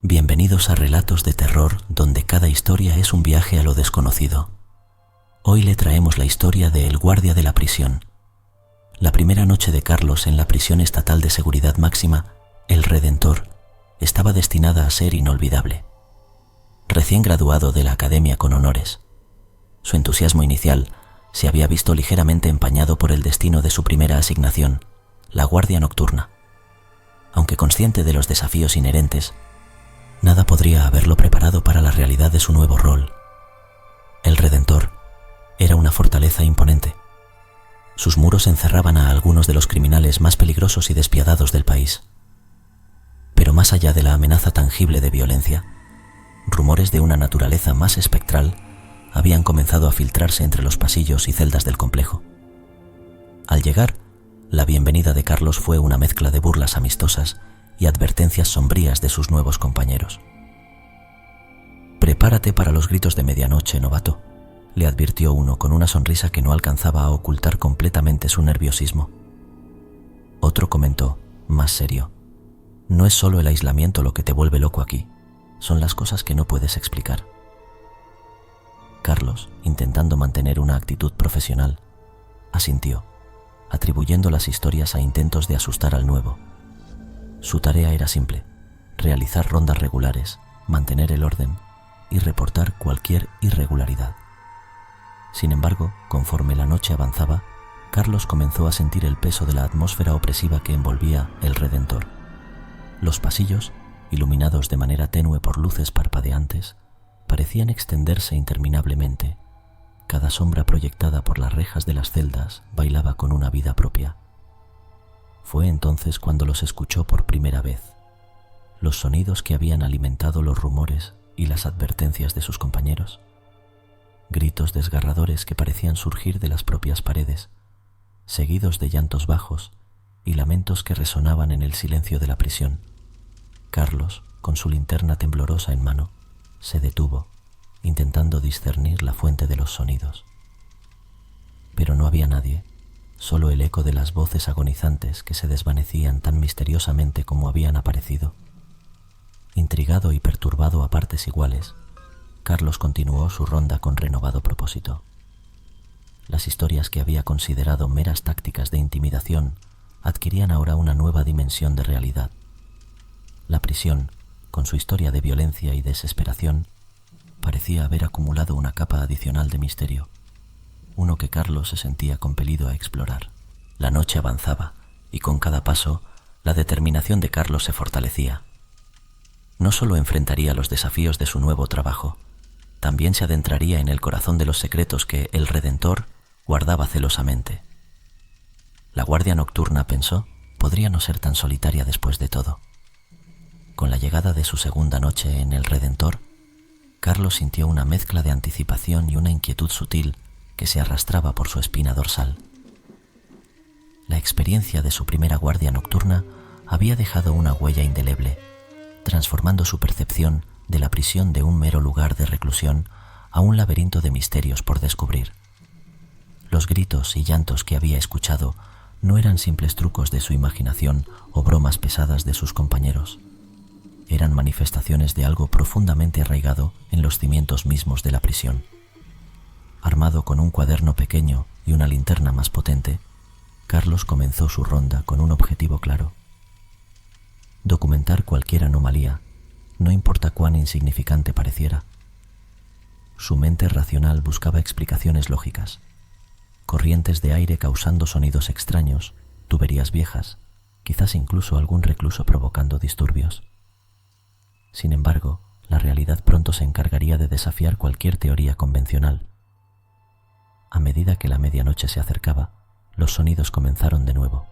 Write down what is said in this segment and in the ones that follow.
Bienvenidos a Relatos de Terror, donde cada historia es un viaje a lo desconocido. Hoy le traemos la historia de El guardia de la prisión. La primera noche de Carlos en la prisión estatal de seguridad máxima, El Redentor, estaba destinada a ser inolvidable. Recién graduado de la academia con honores, su entusiasmo inicial se había visto ligeramente empañado por el destino de su primera asignación, la guardia nocturna. Aunque consciente de los desafíos inherentes, nada podría haberlo preparado para la realidad de su nuevo rol. El Redentor era una fortaleza imponente. Sus muros encerraban a algunos de los criminales más peligrosos y despiadados del país. Pero más allá de la amenaza tangible de violencia, rumores de una naturaleza más espectral habían comenzado a filtrarse entre los pasillos y celdas del complejo. Al llegar, la bienvenida de Carlos fue una mezcla de burlas amistosas y advertencias sombrías de sus nuevos compañeros. «Prepárate para los gritos de medianoche, novato», le advirtió uno con una sonrisa que no alcanzaba a ocultar completamente su nerviosismo. Otro comentó, más serio: «No es solo el aislamiento lo que te vuelve loco aquí, son las cosas que no puedes explicar». Carlos, intentando mantener una actitud profesional, asintió, atribuyendo las historias a intentos de asustar al nuevo. Su tarea era simple: realizar rondas regulares, mantener el orden y reportar cualquier irregularidad. Sin embargo, conforme la noche avanzaba, Carlos comenzó a sentir el peso de la atmósfera opresiva que envolvía El Redentor. Los pasillos, iluminados de manera tenue por luces parpadeantes, parecían extenderse interminablemente. Cada sombra proyectada por las rejas de las celdas bailaba con una vida propia. Fue entonces cuando los escuchó por primera vez, los sonidos que habían alimentado los rumores y las advertencias de sus compañeros. Gritos desgarradores que parecían surgir de las propias paredes, seguidos de llantos bajos y lamentos que resonaban en el silencio de la prisión. Carlos, con su linterna temblorosa en mano, se detuvo, intentando discernir la fuente de los sonidos. Pero no había nadie, solo el eco de las voces agonizantes que se desvanecían tan misteriosamente como habían aparecido. Intrigado y perturbado a partes iguales, Carlos continuó su ronda con renovado propósito. Las historias que había considerado meras tácticas de intimidación adquirían ahora una nueva dimensión de realidad. La prisión, con su historia de violencia y desesperación, parecía haber acumulado una capa adicional de misterio, uno que Carlos se sentía compelido a explorar. La noche avanzaba y con cada paso la determinación de Carlos se fortalecía. No solo enfrentaría los desafíos de su nuevo trabajo, también se adentraría en el corazón de los secretos que El Redentor guardaba celosamente. La guardia nocturna, pensó, podría no ser tan solitaria después de todo. Con la llegada de su segunda noche en El Redentor, Carlos sintió una mezcla de anticipación y una inquietud sutil que se arrastraba por su espina dorsal. La experiencia de su primera guardia nocturna había dejado una huella indeleble, transformando su percepción de la prisión de un mero lugar de reclusión a un laberinto de misterios por descubrir. Los gritos y llantos que había escuchado no eran simples trucos de su imaginación o bromas pesadas de sus compañeros. Eran manifestaciones de algo profundamente arraigado en los cimientos mismos de la prisión. Armado con un cuaderno pequeño y una linterna más potente, Carlos comenzó su ronda con un objetivo claro: documentar cualquier anomalía, no importa cuán insignificante pareciera. Su mente racional buscaba explicaciones lógicas: corrientes de aire causando sonidos extraños, tuberías viejas, quizás incluso algún recluso provocando disturbios. Sin embargo, la realidad pronto se encargaría de desafiar cualquier teoría convencional. A medida que la medianoche se acercaba, los sonidos comenzaron de nuevo.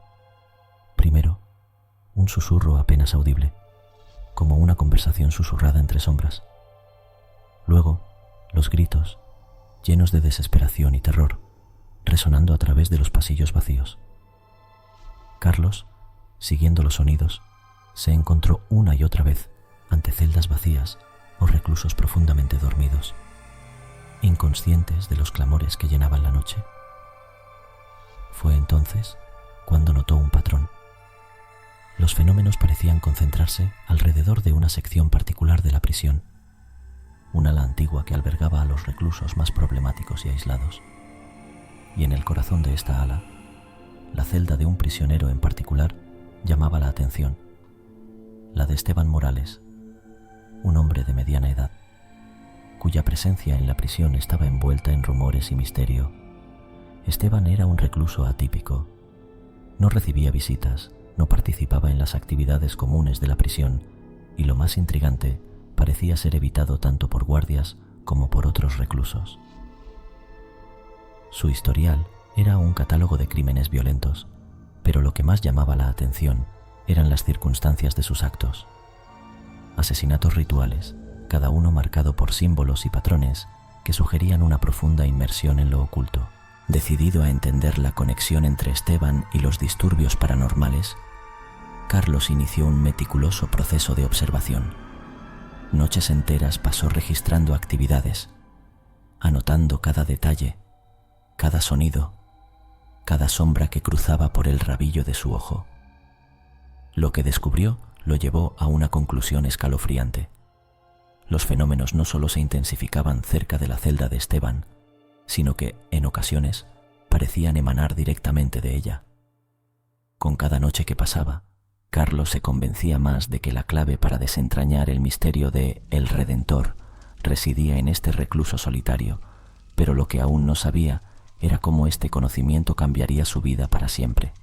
Primero, un susurro apenas audible, como una conversación susurrada entre sombras. Luego, los gritos, llenos de desesperación y terror, resonando a través de los pasillos vacíos. Carlos, siguiendo los sonidos, se encontró una y otra vez ante celdas vacías o reclusos profundamente dormidos, inconscientes de los clamores que llenaban la noche. Fue entonces cuando notó un patrón. Los fenómenos parecían concentrarse alrededor de una sección particular de la prisión, un ala antigua que albergaba a los reclusos más problemáticos y aislados. Y en el corazón de esta ala, la celda de un prisionero en particular llamaba la atención, la de Esteban Morales, un hombre de mediana edad, cuya presencia en la prisión estaba envuelta en rumores y misterio. Esteban era un recluso atípico. No recibía visitas, no participaba en las actividades comunes de la prisión y, lo más intrigante, parecía ser evitado tanto por guardias como por otros reclusos. Su historial era un catálogo de crímenes violentos, pero lo que más llamaba la atención eran las circunstancias de sus actos. Asesinatos rituales, cada uno marcado por símbolos y patrones que sugerían una profunda inmersión en lo oculto. Decidido a entender la conexión entre Esteban y los disturbios paranormales, Carlos inició un meticuloso proceso de observación. Noches enteras pasó registrando actividades, anotando cada detalle, cada sonido, cada sombra que cruzaba por el rabillo de su ojo. Lo que descubrió lo llevó a una conclusión escalofriante. Los fenómenos no solo se intensificaban cerca de la celda de Esteban, sino que, en ocasiones, parecían emanar directamente de ella. Con cada noche que pasaba, Carlos se convencía más de que la clave para desentrañar el misterio de El Redentor residía en este recluso solitario, pero lo que aún no sabía era cómo este conocimiento cambiaría su vida para siempre.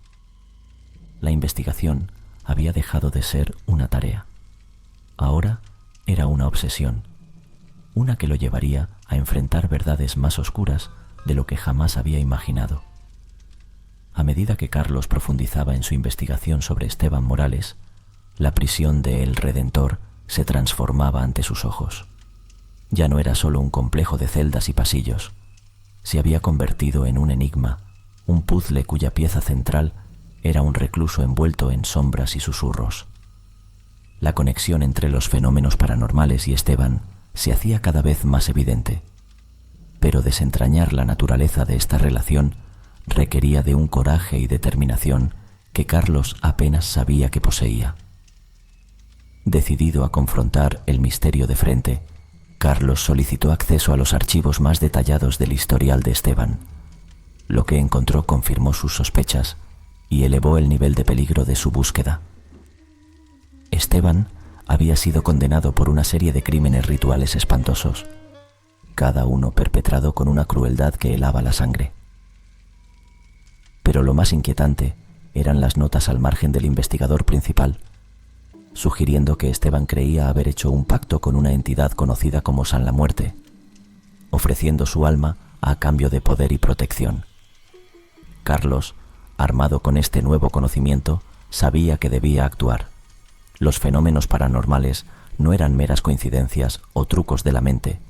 La investigación había dejado de ser una tarea. Ahora era una obsesión, una que lo llevaría a enfrentar verdades más oscuras de lo que jamás había imaginado. A medida que Carlos profundizaba en su investigación sobre Esteban Morales, la prisión de El Redentor se transformaba ante sus ojos. Ya no era solo un complejo de celdas y pasillos. Se había convertido en un enigma, un puzzle cuya pieza central era un recluso envuelto en sombras y susurros. La conexión entre los fenómenos paranormales y Esteban se hacía cada vez más evidente, pero desentrañar la naturaleza de esta relación requería de un coraje y determinación que Carlos apenas sabía que poseía. Decidido a confrontar el misterio de frente, Carlos solicitó acceso a los archivos más detallados del historial de Esteban. Lo que encontró confirmó sus sospechas y elevó el nivel de peligro de su búsqueda. Esteban había sido condenado por una serie de crímenes rituales espantosos, cada uno perpetrado con una crueldad que helaba la sangre. Pero lo más inquietante eran las notas al margen del investigador principal, sugiriendo que Esteban creía haber hecho un pacto con una entidad conocida como San la Muerte, ofreciendo su alma a cambio de poder y protección. Carlos, armado con este nuevo conocimiento, sabía que debía actuar. Los fenómenos paranormales no eran meras coincidencias o trucos de la mente,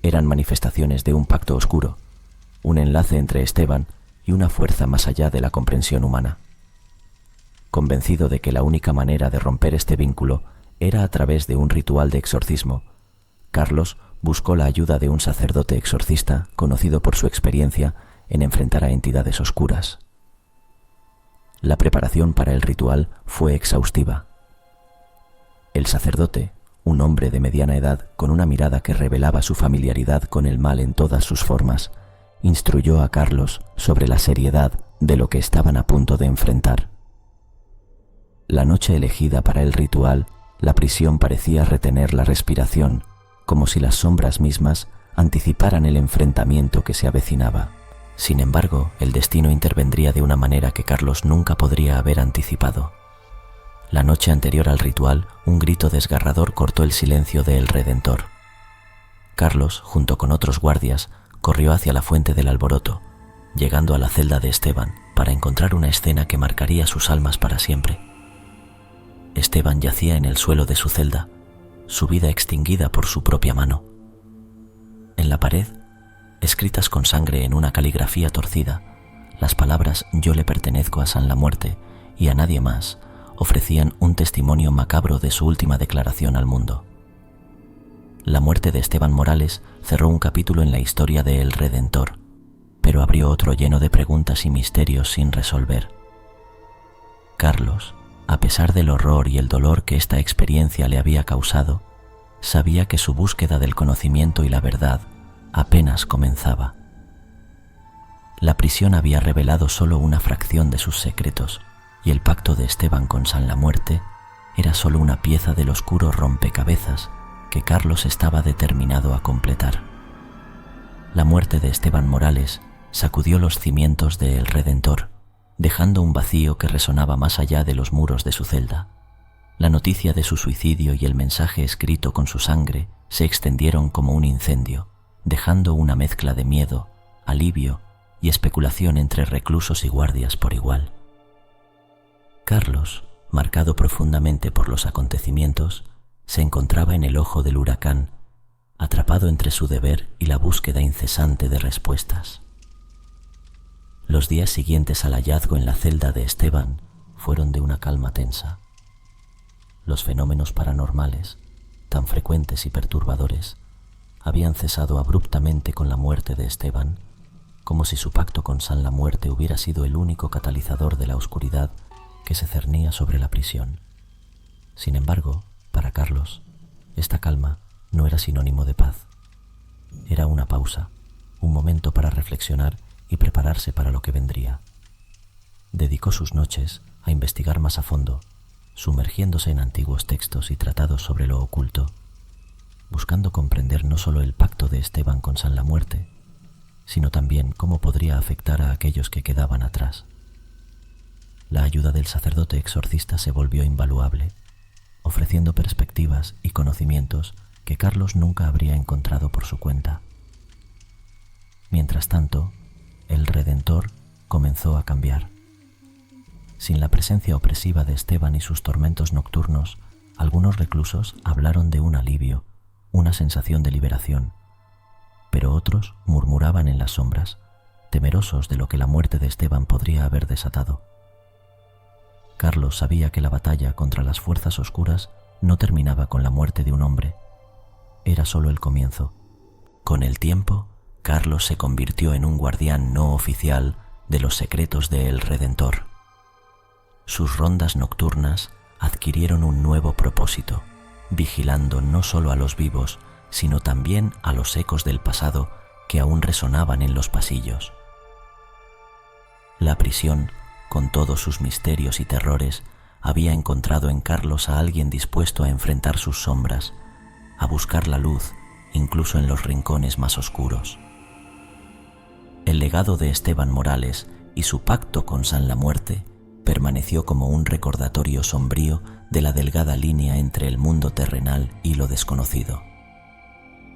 eran manifestaciones de un pacto oscuro, un enlace entre Esteban y una fuerza más allá de la comprensión humana. Convencido de que la única manera de romper este vínculo era a través de un ritual de exorcismo, Carlos buscó la ayuda de un sacerdote exorcista conocido por su experiencia en enfrentar a entidades oscuras. La preparación para el ritual fue exhaustiva. El sacerdote, un hombre de mediana edad con una mirada que revelaba su familiaridad con el mal en todas sus formas, instruyó a Carlos sobre la seriedad de lo que estaban a punto de enfrentar. La noche elegida para el ritual, la prisión parecía retener la respiración, como si las sombras mismas anticiparan el enfrentamiento que se avecinaba. Sin embargo, el destino intervendría de una manera que Carlos nunca podría haber anticipado. La noche anterior al ritual, un grito desgarrador cortó el silencio de El Redentor. Carlos, junto con otros guardias, corrió hacia la fuente del alboroto, llegando a la celda de Esteban para encontrar una escena que marcaría sus almas para siempre. Esteban yacía en el suelo de su celda, su vida extinguida por su propia mano. En la pared, escritas con sangre en una caligrafía torcida, las palabras «Yo le pertenezco a San la Muerte» y a nadie más ofrecían un testimonio macabro de su última declaración al mundo. La muerte de Esteban Morales cerró un capítulo en la historia de El Redentor, pero abrió otro lleno de preguntas y misterios sin resolver. Carlos, A pesar del horror y el dolor que esta experiencia le había causado, sabía que su búsqueda del conocimiento y la verdad apenas comenzaba. La prisión había revelado solo una fracción de sus secretos, y el pacto de Esteban con San La Muerte era solo una pieza del oscuro rompecabezas que Carlos estaba determinado a completar. La muerte de Esteban Morales sacudió los cimientos de El Redentor, dejando un vacío que resonaba más allá de los muros de su celda. La noticia de su suicidio y el mensaje escrito con su sangre se extendieron como un incendio, dejando una mezcla de miedo, alivio y especulación entre reclusos y guardias por igual. Carlos, marcado profundamente por los acontecimientos, se encontraba en el ojo del huracán, atrapado entre su deber y la búsqueda incesante de respuestas. Los días siguientes al hallazgo en la celda de Esteban fueron de una calma tensa. Los fenómenos paranormales, tan frecuentes y perturbadores, habían cesado abruptamente con la muerte de Esteban, como si su pacto con San La Muerte hubiera sido el único catalizador de la oscuridad que se cernía sobre la prisión. Sin embargo, para Carlos, esta calma no era sinónimo de paz. Era una pausa, un momento para reflexionar y prepararse para lo que vendría. Dedicó sus noches a investigar más a fondo, sumergiéndose en antiguos textos y tratados sobre lo oculto, buscando comprender no solo el pacto de Esteban con San La Muerte, sino también cómo podría afectar a aquellos que quedaban atrás. La ayuda del sacerdote exorcista se volvió invaluable, ofreciendo perspectivas y conocimientos que Carlos nunca habría encontrado por su cuenta. Mientras tanto, El Redentor comenzó a cambiar. Sin la presencia opresiva de Esteban y sus tormentos nocturnos, algunos reclusos hablaron de un alivio, una sensación de liberación, pero otros murmuraban en las sombras, temerosos de lo que la muerte de Esteban podría haber desatado. Carlos sabía que la batalla contra las fuerzas oscuras no terminaba con la muerte de un hombre. Era solo el comienzo. Con el tiempo, Carlos se convirtió en un guardián no oficial de los secretos de El Redentor. Sus rondas nocturnas adquirieron un nuevo propósito, vigilando no solo a los vivos, sino también a los ecos del pasado que aún resonaban en los pasillos. La prisión, con todos sus misterios y terrores, había encontrado en Carlos a alguien dispuesto a enfrentar sus sombras, a buscar la luz incluso en los rincones más oscuros. El legado de Esteban Morales y su pacto con San La Muerte permaneció como un recordatorio sombrío de la delgada línea entre el mundo terrenal y lo desconocido.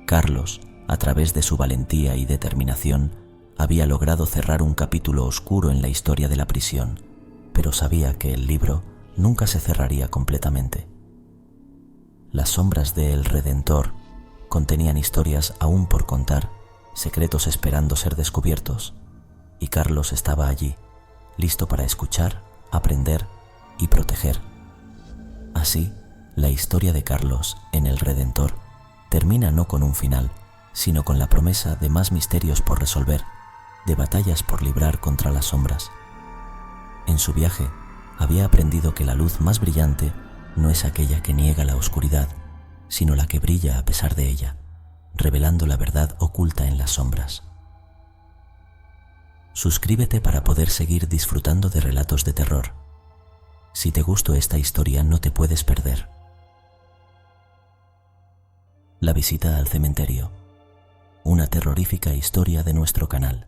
Carlos, a través de su valentía y determinación, había logrado cerrar un capítulo oscuro en la historia de la prisión, pero sabía que el libro nunca se cerraría completamente. Las sombras de El Redentor contenían historias aún por contar, secretos esperando ser descubiertos, y Carlos estaba allí, listo para escuchar, aprender y proteger. Así, la historia de Carlos en El Redentor termina no con un final, sino con la promesa de más misterios por resolver, de batallas por librar contra las sombras. En su viaje, había aprendido que la luz más brillante no es aquella que niega la oscuridad, sino la que brilla a pesar de ella, revelando la verdad oculta en las sombras. Suscríbete para poder seguir disfrutando de relatos de terror. Si te gustó esta historia, no te puedes perder La visita al cementerio, una terrorífica historia de nuestro canal.